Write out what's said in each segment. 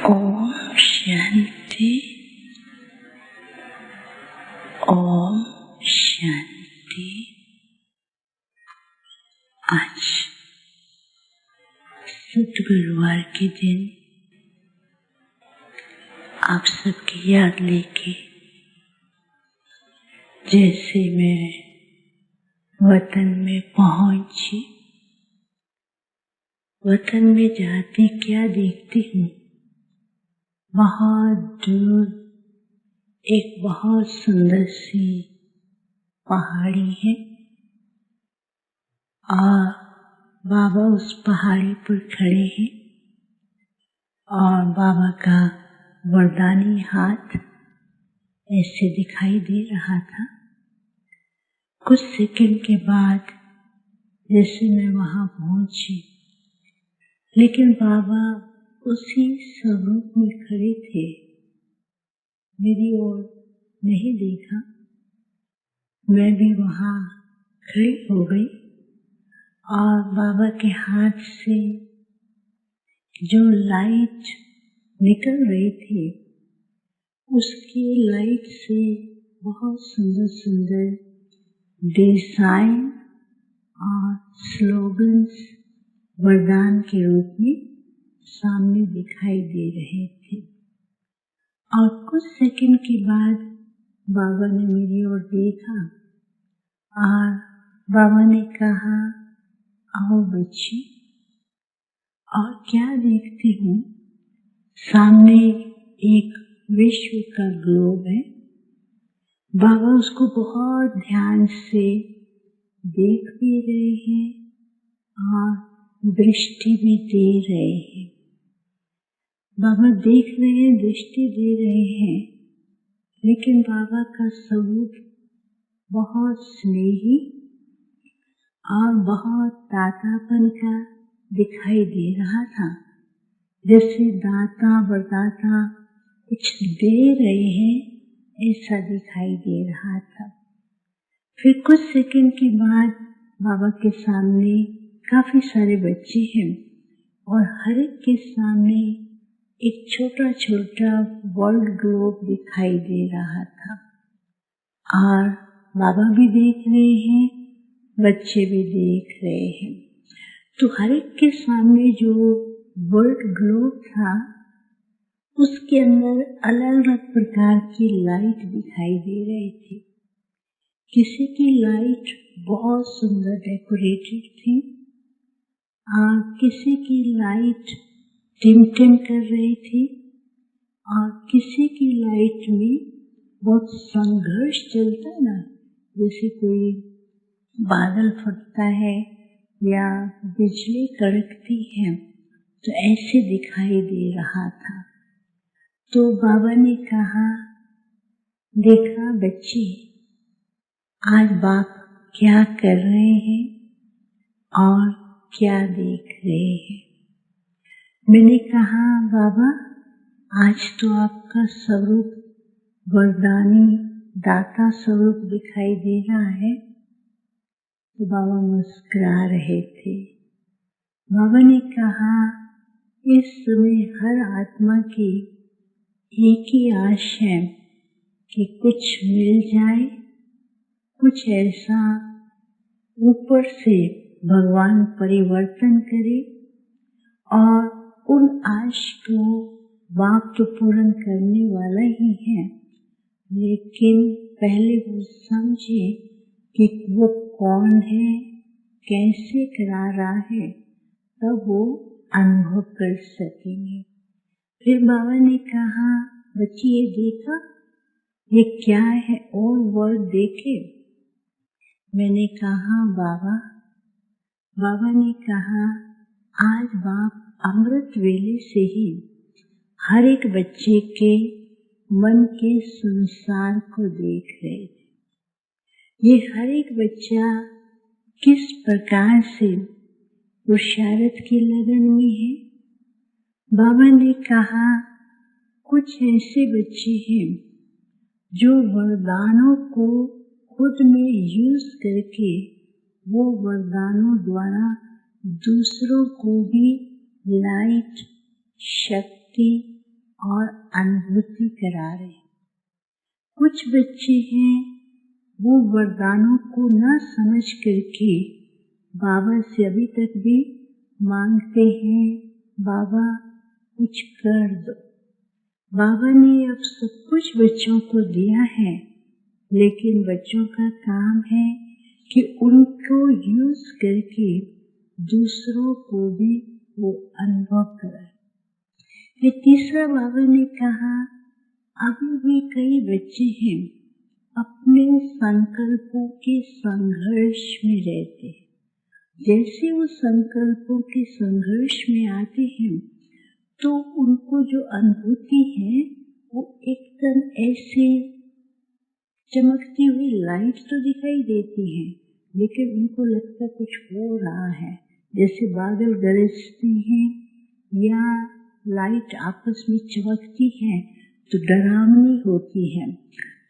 ओम शांति। ओम शांति। आज सद्गुरुवार के दिन आप सबकी याद लेके जैसे मैं वतन में पहुंची, वतन में जाते क्या देखती हूँ, बहुत दूर एक बहुत सुंदर सी पहाड़ी है और बाबा उस पहाड़ी पर खड़े हैं और बाबा का वरदानी हाथ ऐसे दिखाई दे रहा था। कुछ सेकंड के बाद जैसे मैं वहां पहुंची, लेकिन बाबा उसी स्वरूप में खड़े थे, मेरी ओर नहीं देखा। मैं भी वहां खड़ी हो गई और बाबा के हाथ से जो लाइट निकल रही थी, उसकी लाइट से बहुत सुंदर सुंदर डिजाइन और स्लोगन्स वरदान के रूप में सामने दिखाई दे रहे थे। और कुछ सेकंड के बाद बाबा ने मेरी ओर देखा और बाबा ने कहा, आओ बच्ची। और क्या देखती हूँ, सामने एक विश्व का ग्लोब है। बाबा उसको बहुत ध्यान से देख भी रहे हैं और दृष्टि भी दे रहे हैं। बाबा देख रहे हैं, दृष्टि दे रहे हैं, लेकिन बाबा का स्वरूप बहुत स्नेही और बहुत दातापन का दिखाई दे रहा था, जैसे दाता वरदाता कुछ दे रहे हैं, ऐसा दिखाई दे रहा था। फिर कुछ सेकंड के बाद बाबा के सामने काफी सारे बच्चे हैं और हर एक के सामने एक छोटा छोटा वर्ल्ड ग्लोब दिखाई दे रहा था। और बाबा भी देख रहे हैं, बच्चे भी देख रहे हैं। तो हर एक के सामने जो वर्ल्ड ग्लोब था, उसके अंदर अलग अलग प्रकार की लाइट दिखाई दे रही थी। किसी की लाइट बहुत सुंदर डेकोरेटेड थी और किसी की लाइट टिमटिम कर रही थी और किसी की लाइट में बहुत संघर्ष चलता है ना, जैसे कोई बादल फटता है या बिजली कड़कती है, तो ऐसे दिखाई दे रहा था। तो बाबा ने कहा, देखा बच्ची, आज बाप क्या कर रहे हैं और क्या देख रहे हैं। मैंने कहा, बाबा आज तो आपका स्वरूप वरदानी दाता स्वरूप दिखाई दे रहा है। तो बाबा मुस्कुरा रहे थे। बाबा ने कहा, इस समय हर आत्मा की एक ही आश है कि कुछ मिल जाए, कुछ ऐसा ऊपर से भगवान परिवर्तन करे और उन आश को बाप तो पूर्ण करने वाला ही है, लेकिन पहले वो समझे कि वो कौन है, कैसे करा रहा है, तब वो अनुभव कर सकेंगे। फिर बाबा ने कहा, बच्ची ये देखा, ये क्या है, और वर्ड देखे। मैंने कहा, बाबा ने कहा, आज बाप अमृत वेले से ही हर एक बच्चे के मन के संसार को देख रहे थे। ये हर एक बच्चा किस प्रकार से पुरुषार्थ की लगन में है। बाबा ने कहा, कुछ ऐसे बच्चे हैं जो वरदानों को खुद में यूज करके वो वरदानों द्वारा दूसरों को भी लाइट, शक्ति और अनुभूति करा रहे हैं। कुछ बच्चे हैं वो वरदानों को न समझ करके बाबा से अभी तक भी मांगते हैं, बाबा कुछ कर दो। बाबा ने अब सब कुछ बच्चों को दिया है, लेकिन बच्चों का काम है कि उनको यूज करके दूसरों को भी वो अनुभव कराए। फिर तीसरा बाबा ने कहा, अभी भी कई बच्चे हैं अपने संकल्पों के संघर्ष में रहते हैं। जैसे वो संकल्पों के संघर्ष में आते हैं तो उनको जो अनुभूति है वो एकदम ऐसे चमकती हुई लाइट तो दिखाई देती है, लेकिन उनको लगता कुछ हो रहा है, जैसे बादल गरजते हैं या लाइट आपस में चमकती है तो डरावनी होती है।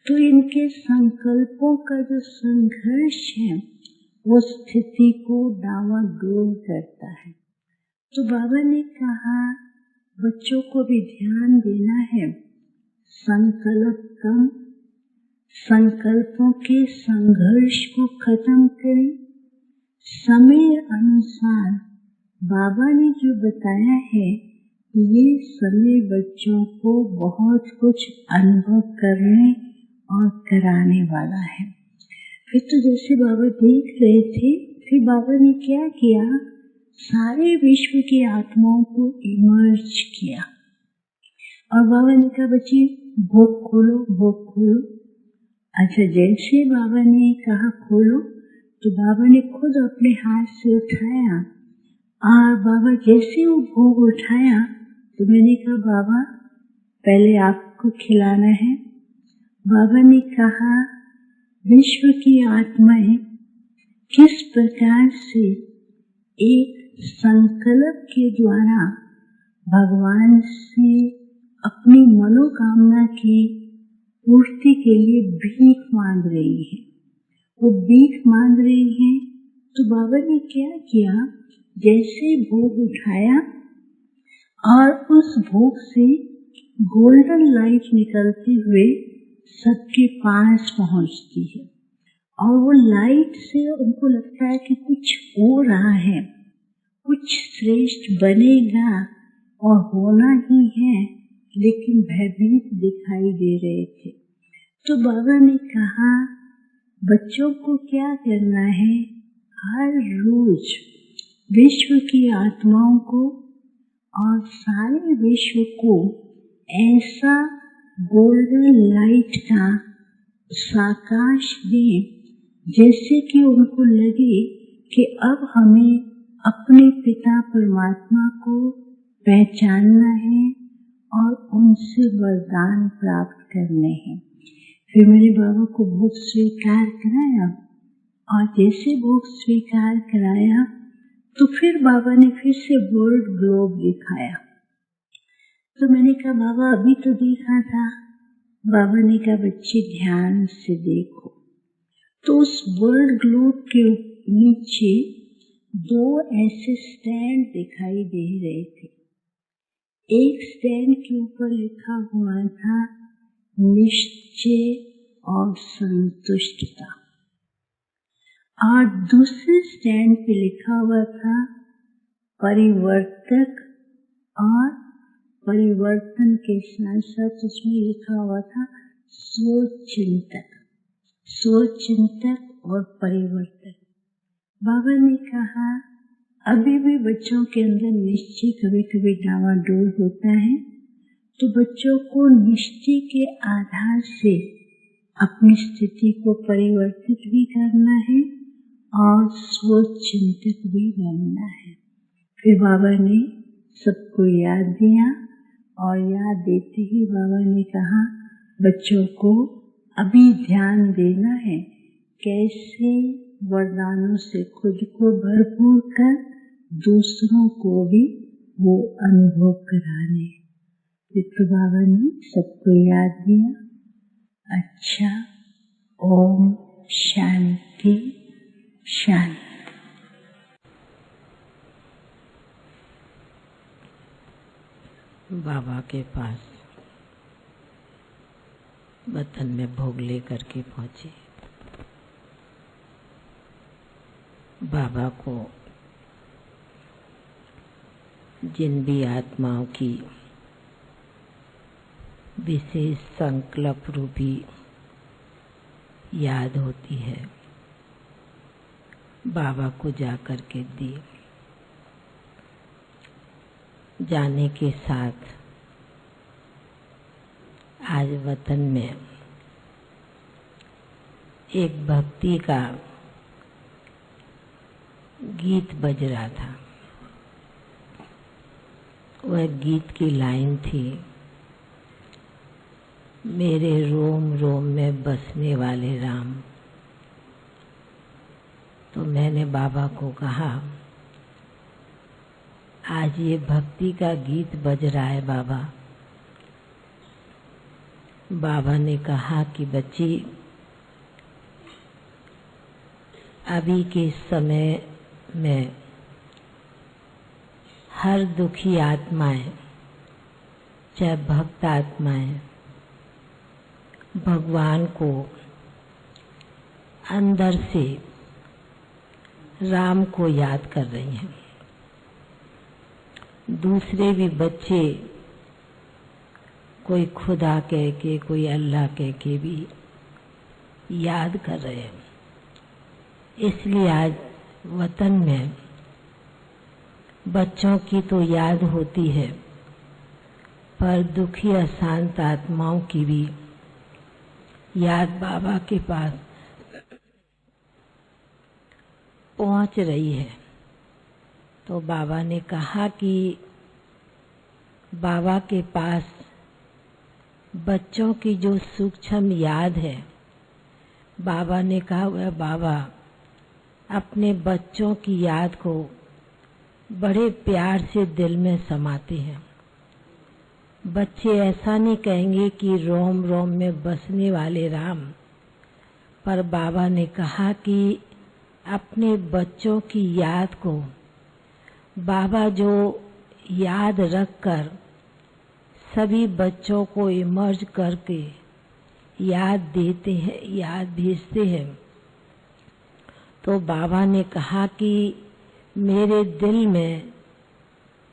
तो इनके संकल्पों का जो संघर्ष है वो स्थिति को डावाडोल करता है। तो बाबा ने कहा बच्चों को भी ध्यान देना है, संकल्प कम, संकल्पों के संघर्ष को खत्म करें। समय अनुसार बाबा ने जो बताया है ये समय बच्चों को बहुत कुछ अनुभव करने और कराने वाला है। फिर तो जैसे बाबा देख रहे थे, फिर बाबा ने क्या किया, सारे विश्व की आत्माओं को इमर्ज किया और बाबा ने कहा बच्चे भोग खोलो, भोग खोलो। अच्छा, जैसे बाबा ने कहा खोलो तो बाबा ने खुद अपने हाथ से उठाया और बाबा जैसे वो भोग उठाया तो मैंने कहा बाबा पहले आपको खिलाना है। बाबा ने कहा विश्व की आत्माएं किस प्रकार से एक संकल्प के द्वारा भगवान से अपनी मनोकामना की पूर्ति के लिए भीख मांग रही है। वो भीख मांग रही है तो बाबा ने क्या किया, जैसे भोग उठाया और उस भोग से गोल्डन लाइट निकलते हुए सबके पास पहुंचती है और वो लाइट से उनको लगता है कि कुछ हो रहा है, कुछ श्रेष्ठ बनेगा और होना ही है, लेकिन भयभीत दिखाई दे रहे थे। तो बाबा ने कहा बच्चों को क्या करना है, हर रोज विश्व की आत्माओं को और सारे विश्व को ऐसा गोल्डन लाइट का साकाश दें जैसे कि उनको लगे कि अब हमें अपने पिता परमात्मा को पहचानना है और उनसे वरदान प्राप्त करने हैं। फिर मैंने बाबा को भोग स्वीकार कराया और जैसे भोग स्वीकार कराया तो फिर बाबा ने फिर से वर्ल्ड ग्लोब दिखाया। तो मैंने कहा बाबा अभी तो देखा था। बाबा ने कहा बच्चे ध्यान से देखो। तो उस वर्ल्ड ग्लोब के नीचे दो ऐसे स्टैंड दिखाई दे रहे थे। एक स्टैंड के ऊपर लिखा हुआ था निश्चय और संतुष्टता और दूसरे स्टैंड पे लिखा हुआ था परिवर्तक और परिवर्तन के साथ साथ उसमें लिखा हुआ था स्वचिंतक, स्वचिंतक और परिवर्तक। बाबा ने कहा अभी भी बच्चों के अंदर निश्चय कभी कभी डावाडोल होता है, तो बच्चों को निश्चय के आधार से अपनी स्थिति को परिवर्तित भी करना है और स्वचिंतक भी बनना है। फिर बाबा ने सबको याद दिया और याद देते ही बाबा ने कहा बच्चों को अभी ध्यान देना है कैसे वरदानों से खुद को भरपूर कर दूसरों को भी वो अनुभव कराने। फिर बाबा ने सबको याद दिया। अच्छा, ओम शांति शांति। बाबा के पास वतन में भोग लेकर के पहुंचे। बाबा को जिन भी आत्माओं की विशेष संकल्प रूपी याद होती है, बाबा को जाकर के दी। जाने के साथ आज वतन में एक भक्ति का गीत बज रहा था। वह गीत की लाइन थी, मेरे रोम रोम में बसने वाले राम। तो मैंने बाबा को कहा, आज ये भक्ति का गीत बज रहा है बाबा। बाबा ने कहा कि बच्ची, अभी के समय में हर दुखी आत्माएं, चाहे भक्त आत्माएं, भगवान को अंदर से राम को याद कर रही हैं। दूसरे भी बच्चे कोई खुदा कह के, कोई अल्लाह कह के भी याद कर रहे हैं। इसलिए आज वतन में बच्चों की तो याद होती है, पर दुखी अशांत आत्माओं की भी याद बाबा के पास पहुंच रही है। तो बाबा ने कहा कि बाबा के पास बच्चों की जो सूक्ष्म याद है, बाबा ने कहा वह बाबा अपने बच्चों की याद को बड़े प्यार से दिल में समाते हैं। बच्चे ऐसा नहीं कहेंगे कि रोम रोम में बसने वाले राम, पर बाबा ने कहा कि अपने बच्चों की याद को बाबा जो याद रखकर सभी बच्चों को इमर्ज करके याद देते हैं, याद भेजते हैं। तो बाबा ने कहा कि मेरे दिल में,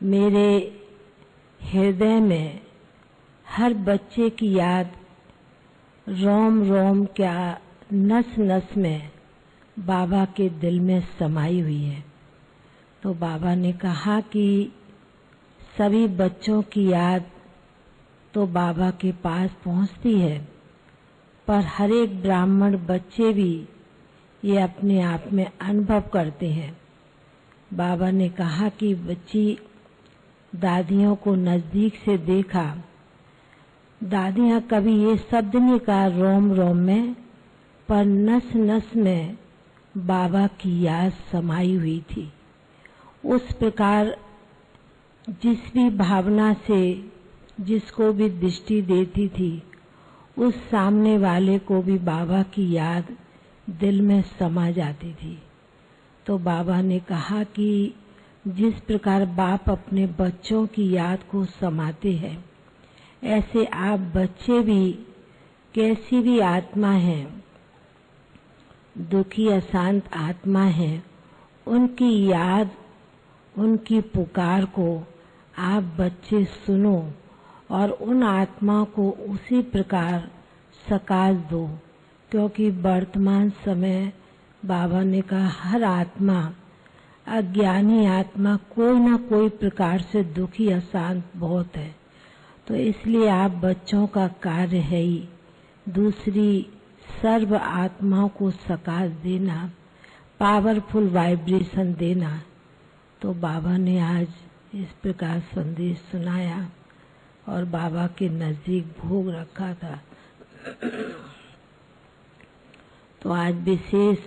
मेरे हृदय में हर बच्चे की याद रोम रोम क्या नस नस में बाबा के दिल में समाई हुई है। तो बाबा ने कहा कि सभी बच्चों की याद तो बाबा के पास पहुंचती है, पर हर एक ब्राह्मण बच्चे भी ये अपने आप में अनुभव करते हैं। बाबा ने कहा कि बच्ची, दादियों को नजदीक से देखा, दादियां कभी ये शब्द नहीं कहा रोम रोम में, पर नस नस में बाबा की याद समाई हुई थी। उस प्रकार जिस भी भावना से जिसको भी दृष्टि देती थी, उस सामने वाले को भी बाबा की याद दिल में समा जाती थी। तो बाबा ने कहा कि जिस प्रकार बाप अपने बच्चों की याद को समाते हैं, ऐसे आप बच्चे भी कैसी भी आत्मा हैं, दुखी अशांत आत्मा हैं, उनकी याद, उनकी पुकार को आप बच्चे सुनो और उन आत्मा को उसी प्रकार सकाश दो। क्योंकि वर्तमान समय बाबा ने कहा हर आत्मा, अज्ञानी आत्मा कोई ना कोई प्रकार से दुखी अशांत बहुत है। तो इसलिए आप बच्चों का कार्य है ही दूसरी सर्व आत्माओं को सकाश देना, पावरफुल वाइब्रेशन देना। तो बाबा ने आज इस प्रकार संदेश सुनाया और बाबा के नजदीक भोग रखा था। तो आज विशेष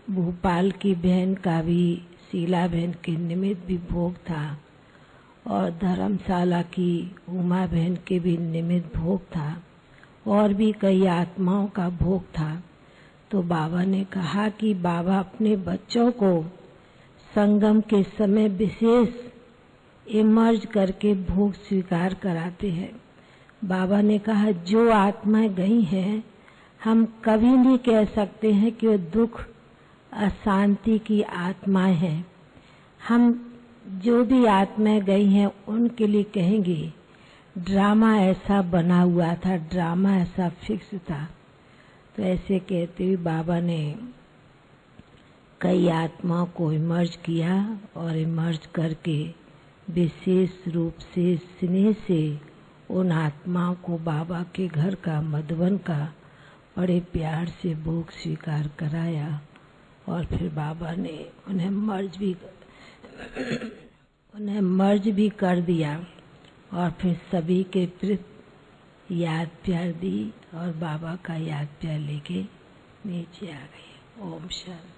भोपाल की बहन का भी, शीला बहन के निमित्त भी भोग था और धर्मशाला की उमा बहन के भी निमित्त भोग था और भी कई आत्माओं का भोग था। तो बाबा ने कहा कि बाबा अपने बच्चों को संगम के समय विशेष इमर्ज करके भोग स्वीकार कराते हैं। बाबा ने कहा जो आत्माएं गई हैं हम कभी नहीं कह सकते हैं कि वो दुख अशांति की आत्माएं हैं। हम जो भी आत्माएं गई हैं उनके लिए कहेंगे ड्रामा ऐसा बना हुआ था, ड्रामा ऐसा फिक्स था। तो ऐसे कहते हुए बाबा ने कई आत्माओं को इमर्ज किया और इमर्ज करके विशेष रूप से स्नेह से उन आत्माओं को बाबा के घर का, मधुबन का बड़े प्यार से भोग स्वीकार कराया। और फिर बाबा ने उन्हें मर्ज भी कर दिया और फिर सभी के प्रति याद प्यार दी और बाबा का याद प्यार लेके नीचे आ गए। ओम शांति।